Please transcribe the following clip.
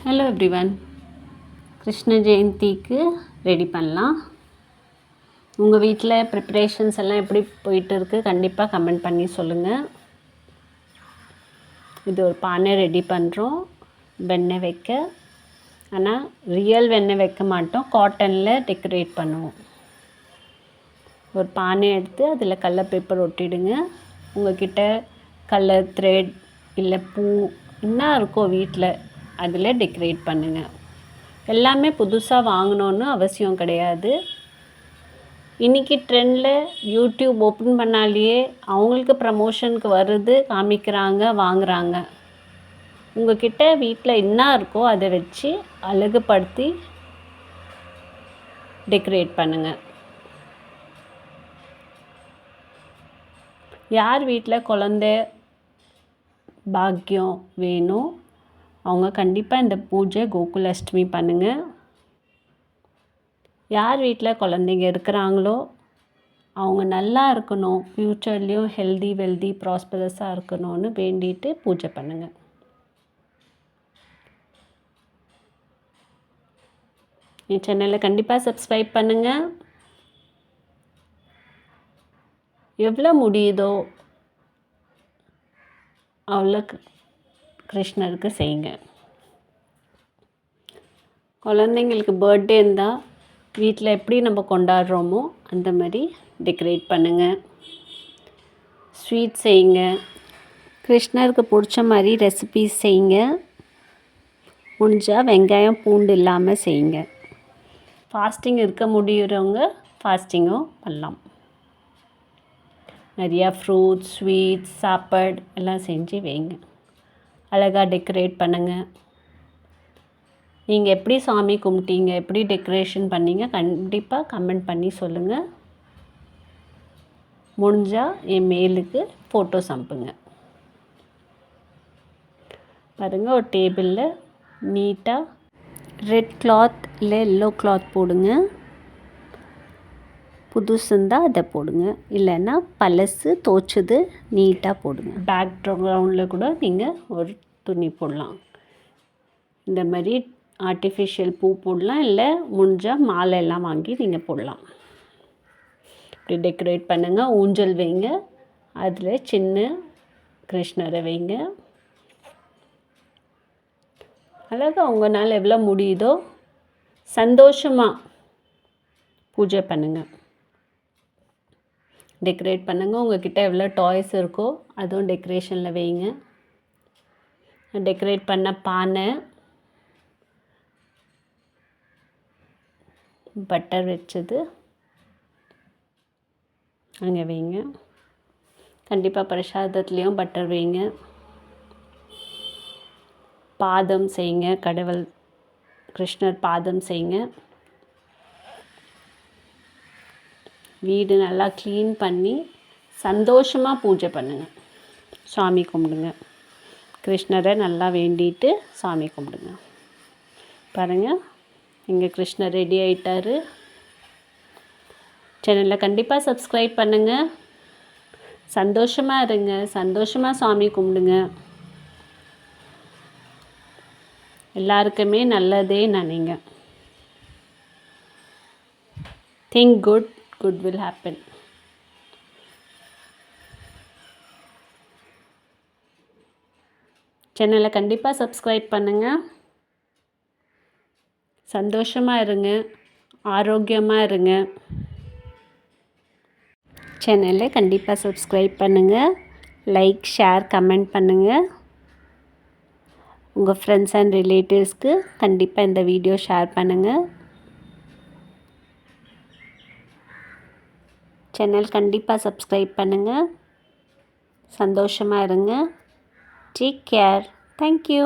Hello everyone, Krishna ஜெயந்திக்கு ready பண்ணலாம். உங்கள் வீட்டில் ப்ரிப்ரேஷன்ஸ் எல்லாம் எப்படி போயிட்டு இருக்குது கண்டிப்பாக கமெண்ட் பண்ணி சொல்லுங்கள். இது ஒரு பானை ரெடி பண்ணுறோம் வெண்ணெய் வைக்க. ஆனால் ரியல் வெண்ணெய் வைக்க மாட்டோம், காட்டனில் டெக்கரேட் பண்ணுவோம். ஒரு பானை எடுத்து அதில் கலர் பேப்பர் ஒட்டிடுங்க. உங்கள்கிட்ட கலர் த்ரெட் இல்லை பூ என்ன இருக்கோ வீட்டில் அதில் டெக்கரேட் பண்ணுங்கள். எல்லாமே புதுசாக வாங்கணுன்னு அவசியம் கிடையாது. இன்றைக்கி ட்ரெண்டில் யூடியூப் ஓப்பன் பண்ணாலேயே அவங்களுக்கு ப்ரமோஷனுக்கு வருது, காமிக்கிறாங்க, வாங்குகிறாங்க. உங்கள்கிட்ட வீட்டில் என்ன இருக்கோ அதை வச்சு அழகுபடுத்தி டெக்கரேட் பண்ணுங்கள். யார் வீட்டில் குழந்த பாக்கியம் வேணும் அவங்க கண்டிப்பாக இந்த பூஜை கோகுலாஷ்டமி பண்ணுங்கள். யார் வீட்டில் குழந்தைங்க இருக்கிறாங்களோ அவங்க நல்லா இருக்கணும், ஃப்யூச்சர்லேயும் ஹெல்தி வெல்தி ப்ராஸ்பரஸாக இருக்கணும்னு வேண்டிட்டு பூஜை பண்ணுங்கள். என் சேனலை கண்டிப்பாக சப்ஸ்கிரைப் பண்ணுங்கள். எவ்வளோ முடியுதோ அவ்வளோ கிருஷ்ணருக்கு செய்யுங்க. குழந்தைங்களுக்கு பர்த்டே இருந்தால் வீட்டில் எப்படி நம்ம கொண்டாடுறோமோ அந்த மாதிரி டெக்கரேட் பண்ணுங்கள். ஸ்வீட் செய்யுங்க. கிருஷ்ணருக்கு பிடிச்ச மாதிரி ரெசிபீஸ் செய்யுங்க. முடிஞ்சால் வெங்காயம் பூண்டு இல்லாமல் செய்யுங்க. ஃபாஸ்டிங் இருக்க முடிகிறவங்க ஃபாஸ்டிங்கும் பண்ணலாம். நிறையா ஃப்ரூட்ஸ், ஸ்வீட்ஸ், சாப்பாடு எல்லாம் செஞ்சு வைங்க. அழகாக டெக்கரேட் பண்ணுங்கள். நீங்கள் எப்படி சாமி கும்பிட்டீங்க, எப்படி டெக்கரேஷன் பண்ணீங்க கண்டிப்பாக கமெண்ட் பண்ணி சொல்லுங்கள். முடிஞ்சால் என் மெயிலுக்கு ஃபோட்டோஸ் அனுப்புங்க. பாருங்கள், ஒரு டேபிளில் நீட்டாக ரெட் கிளாத் இல்லை எல்லோ கிளாத் போடுங்க. புதுசு இருந்தால் அதை போடுங்க, இல்லைன்னா பழசு தோச்சது நீட்டாக போடுங்க. பேக்ரவுண்டில் கூட நீங்கள் ஒரு துணி போடலாம். இந்த மாதிரி ஆர்டிஃபிஷியல் பூ போடலாம், இல்லை முடிஞ்சால் மாலை எல்லாம் வாங்கி நீங்கள் போடலாம். இப்படி டெக்கரேட் பண்ணுங்கள். ஊஞ்சல் வைங்க, அதில் சின்ன கிருஷ்ணரை வைங்க. அழகாக உங்களால் எவ்வளோ முடியுதோ சந்தோஷமாக பூஜை பண்ணுங்கள், டெக்கரேட் பண்ணுங்கள். உங்கள்கிட்ட எவ்வளோ டாய்ஸ் இருக்கோ அதுவும் டெக்கரேஷனில் வைங்க. டெக்கரேட் பண்ண பானை, பட்டர் வச்சது அங்கே வைங்க. கண்டிப்பாக பிரசாதத்துலேயும் பட்டர் வைங்க. பாதம் செய்யுங்க, கடவுள் கிருஷ்ணர் பாதம் செய்யுங்க. வீடு நல்லா க்ளீன் பண்ணி சந்தோஷமாக பூஜை பண்ணுங்கள். சாமி கும்பிடுங்க. கிருஷ்ணரை நல்லா வேண்டிட்டு சாமி கும்பிடுங்க. பாருங்கள், இங்கே கிருஷ்ணர் ரெடி ஆகிட்டார். சேனலை கண்டிப்பாக சப்ஸ்கிரைப் பண்ணுங்கள். சந்தோஷமாக இருங்க, சந்தோஷமாக சாமி கும்பிடுங்க. எல்லாருக்குமே நல்லதே நினைங்க. Think good, good will happen. சேனலை கண்டிப்பாக சப்ஸ்கிரைப் பண்ணுங்கள். சந்தோஷமாக இருங்க, ஆரோக்கியமாக இருங்க. சேனலை கண்டிப்பாக சப்ஸ்கிரைப் பண்ணுங்கள். லைக், ஷேர், கமெண்ட் பண்ணுங்கள். உங்கள் ஃப்ரெண்ட்ஸ் அண்ட் ரிலேட்டிவ்ஸ்க்கு கண்டிப்பாக இந்த வீடியோ ஷேர் பண்ணுங்கள். சேனல் கண்டிப்பாக சப்ஸ்கிரைப் பண்ணுங்கள். சந்தோஷமாக இருங்க. Take care. தேங்க்யூ.